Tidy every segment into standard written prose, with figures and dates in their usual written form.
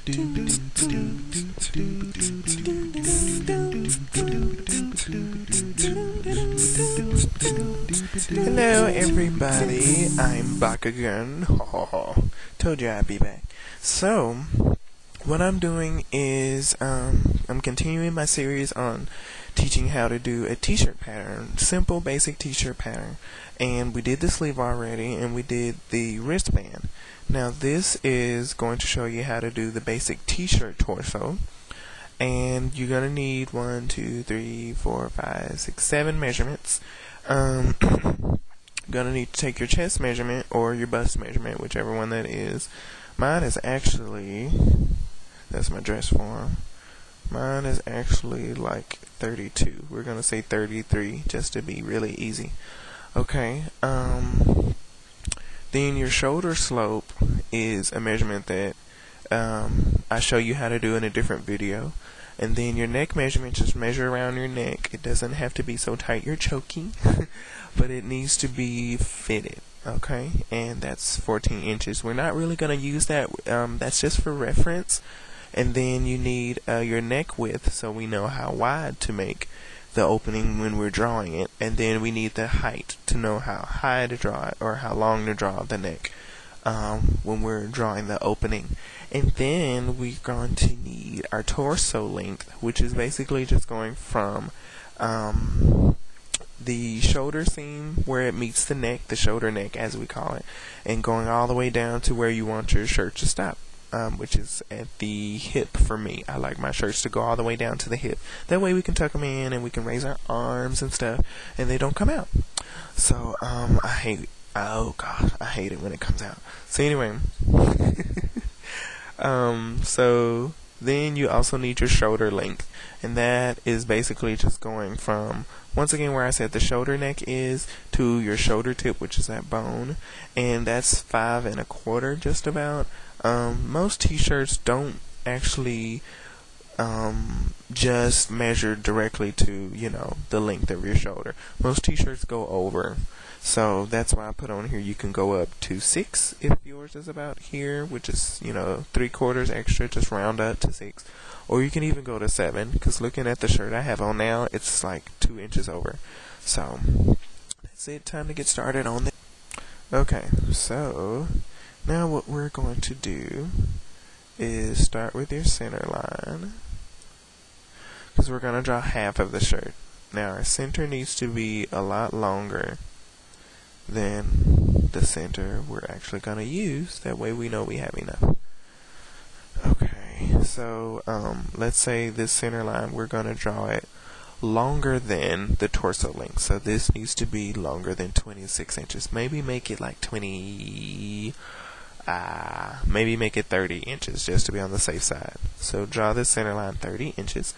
Hello everybody, I'm back again. Told you I'd be back. So, what I'm doing is I'm continuing my series on teaching how to do a t-shirt pattern, simple basic t-shirt pattern. And we did the sleeve already, and we did the wristband. Now this is going to show you how to do the basic t-shirt torso. And you're going to need 1, 2, 3, 4, 5, 6, 7 measurements. Going to need to take your chest measurement or your bust measurement, whichever one that is. Mine is actually, that's my dress form. Mine is actually like 32. We're going to say 33 just to be really easy. Okay. Then your shoulder slope is a measurement that I show you how to do in a different video. And then your neck measurement, just measure around your neck. It doesn't have to be so tight you're choking, but it needs to be fitted. Okay, and that's 14 inches. We're not really going to use that. That's just for reference. And then you need your neck width, so we know how wide to make the opening when we're drawing it. And then we need the height to know how high to draw it or how long to draw the neck when we're drawing the opening. And then we're going to need our torso length, which is basically just going from the shoulder seam where it meets the neck, the shoulder neck as we call it, and going all the way down to where you want your shirt to stop, which is at the hip for me. I like my shirts to go all the way down to the hip. That way we can tuck them in and we can raise our arms and stuff, and they don't come out. So I hate it when it comes out. So anyway, so then you also need your shoulder length, and that is basically just going from, once again, where I said the shoulder neck is to your shoulder tip, which is that bone, and that's 5 1/4 just about. Most t-shirts don't actually just measure directly to, the length of your shoulder. Most t-shirts go over. So that's why I put on here you can go up to 6 if yours is about here, which is, 3/4 extra, just round up to 6. Or you can even go to 7, because looking at the shirt I have on now, it's like 2 inches over. So that's it, time to get started on this. Okay, so now what we're going to do is start with your center line, because we're going to draw half of the shirt. Now our center needs to be a lot longer than the center we're actually going to use. That way we know we have enough. Okay, so let's say this center line, we're going to draw it longer than the torso length. So this needs to be longer than 26 inches. Maybe make it like 20, maybe make it 30 inches just to be on the safe side. So draw the center line 30 inches.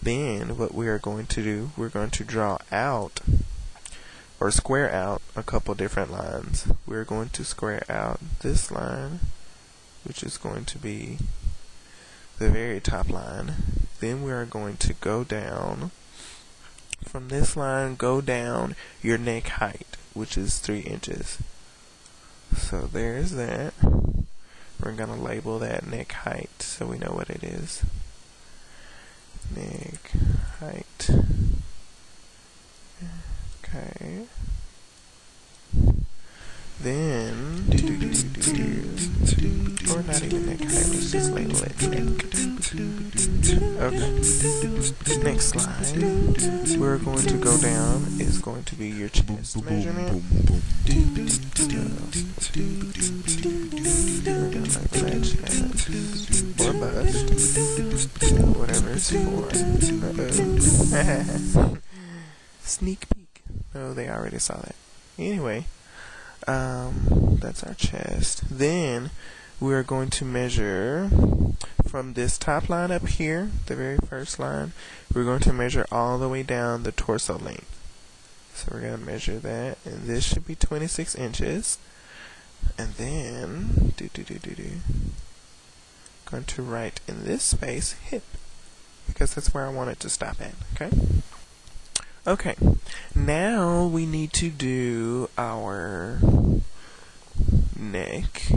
Then what we are going to do, we're going to draw out or square out a couple different lines. We're going to square out this line, which is going to be the very top line. Then we are going to go down from this line, go down your neck height, which is 3 inches. So there's that. We're going to label that neck height so we know what it is. Neck height. Okay. Then, or not even neck height, let's just label it neck. Okay. Next slide, we're going to go down is going to be your chest measurement. We're going to label that chest, or bust, whatever it's for. Sneak peek. Oh, they already saw that. Anyway, that's our chest. Then we're going to measure from this top line up here, the very first line, we're going to measure all the way down the torso length. So we're going to measure that, and this should be 26 inches. And then, going to write in this space hip, because that's where I want it to stop at. Okay. Okay, now we need to do our neck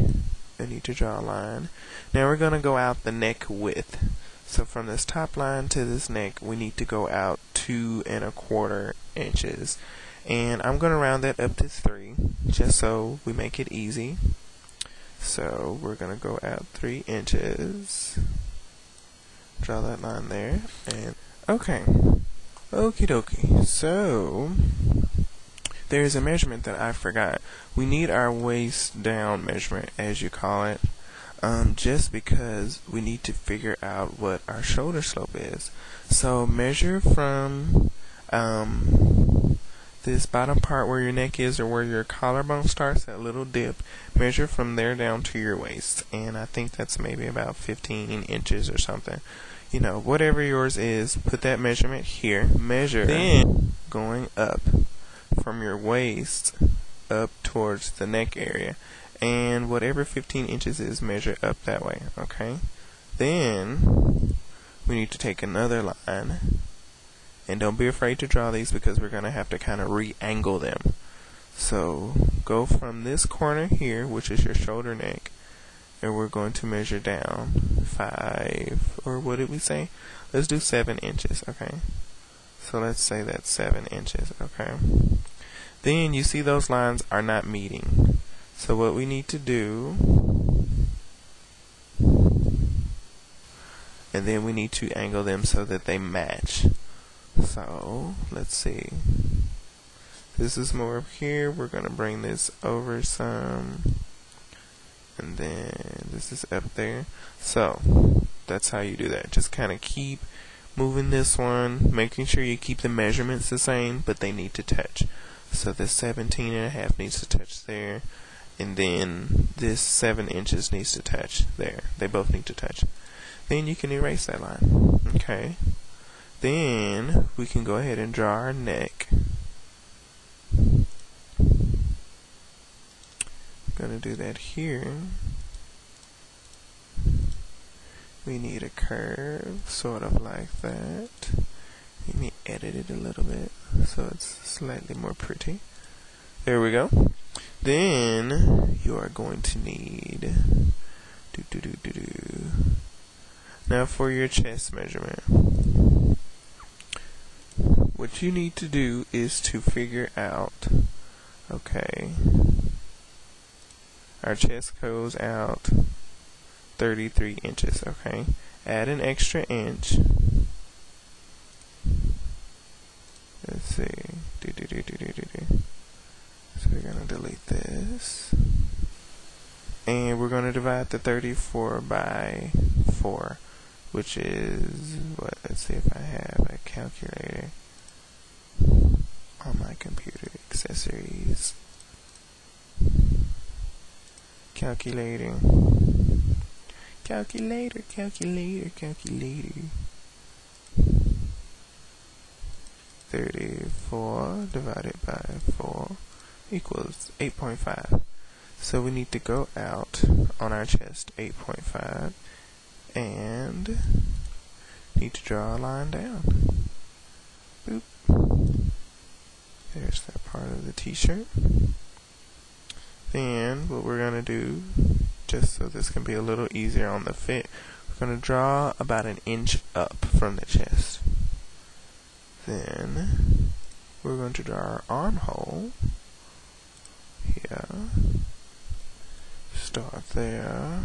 I need to draw a line. Now we're going to go out the neck width. So from this top line to this neck, we need to go out 2¼ inches. And I'm going to round that up to 3, just so we make it easy. So we're going to go out 3 inches. Draw that line there. And okay. Okie dokie. So there's a measurement that I forgot. We need our waist down measurement, as you call it, just because we need to figure out what our shoulder slope is. So measure from this bottom part where your neck is, or where your collarbone starts, that little dip. Measure from there down to your waist, and I think that's maybe about 15 inches or something. You know, whatever yours is, put that measurement here. Measure, then going up from your waist up towards the neck area, and whatever 15 inches is, measure up that way. Okay, then we need to take another line, and don't be afraid to draw these, because we're going to have to kind of re-angle them. So go from this corner here, which is your shoulder neck, and we're going to measure down 5, or what did we say? Let's do 7 inches. Okay, so let's say that's 7 inches. Okay, then you see those lines are not meeting. So what we need to do, and then we need to angle them so that they match. So let's see, this is more up here, we're going to bring this over some, and then this is up there. So that's how you do that. Just kind of keep moving this one, making sure you keep the measurements the same, but they need to touch. So this 17.5 needs to touch there, and then this 7 inches needs to touch there. They both need to touch. Then you can erase that line. Okay, then we can go ahead and draw our neck. Gonna do that here. We need a curve, sort of like that. Let me edit it a little bit so it's slightly more pretty. There we go. Then you are going to need now for your chest measurement. What you need to do is to figure out, okay, our chest goes out 33 inches, okay? Add an extra inch. Let's see. So we're going to delete this. And we're going to divide the 34 by 4, which is, what? Let's see if I have a calculator on my computer. Accessories. Calculator. 34 divided by 4 equals 8.5. So we need to go out on our chest 8.5 and need to draw a line down. Boop. There's that part of the t-shirt. Then what we're going to do, just so this can be a little easier on the fit, we're going to draw about an inch up from the chest. Then we're going to draw our armhole here. Start there.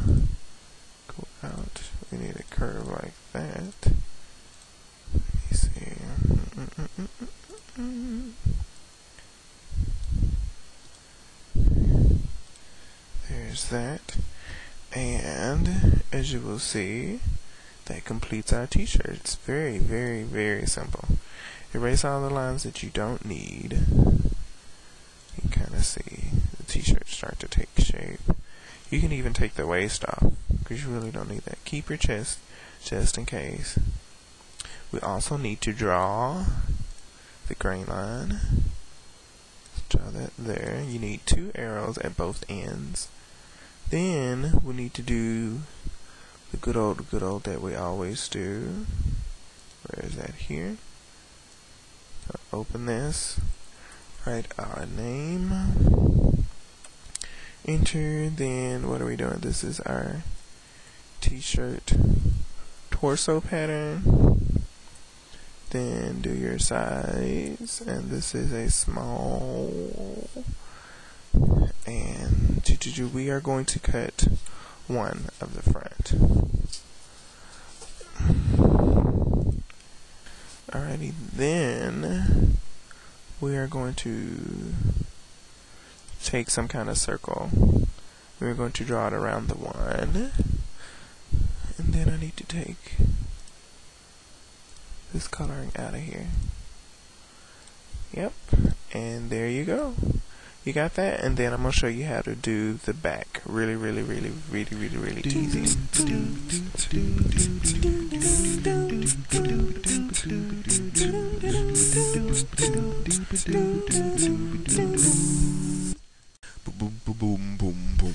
Go out. We need a curve like that. Let me see. There's that. And as you will see, that completes our t-shirt. It's very, very, very simple. Erase all the lines that you don't need. You can kind of see the t-shirt start to take shape. You can even take the waist off, because you really don't need that. Keep your chest just in case. We also need to draw the grain line. Draw that there. You need 2 arrows at both ends. Then we need to do the good old that we always do. Where is that here? So open this, write our name, enter. Then what are we doing? This is our t-shirt torso pattern. Then do your size, and this is a small, and we are going to cut one of the front. Alrighty, then we are going to take some kind of circle. We're going to draw it around the one, and then I need to take this coloring out of here. Yep, and there you go. You got that? And then I'm going to show you how to do the back. Really easy. Boom, boom, boom, boom, boom.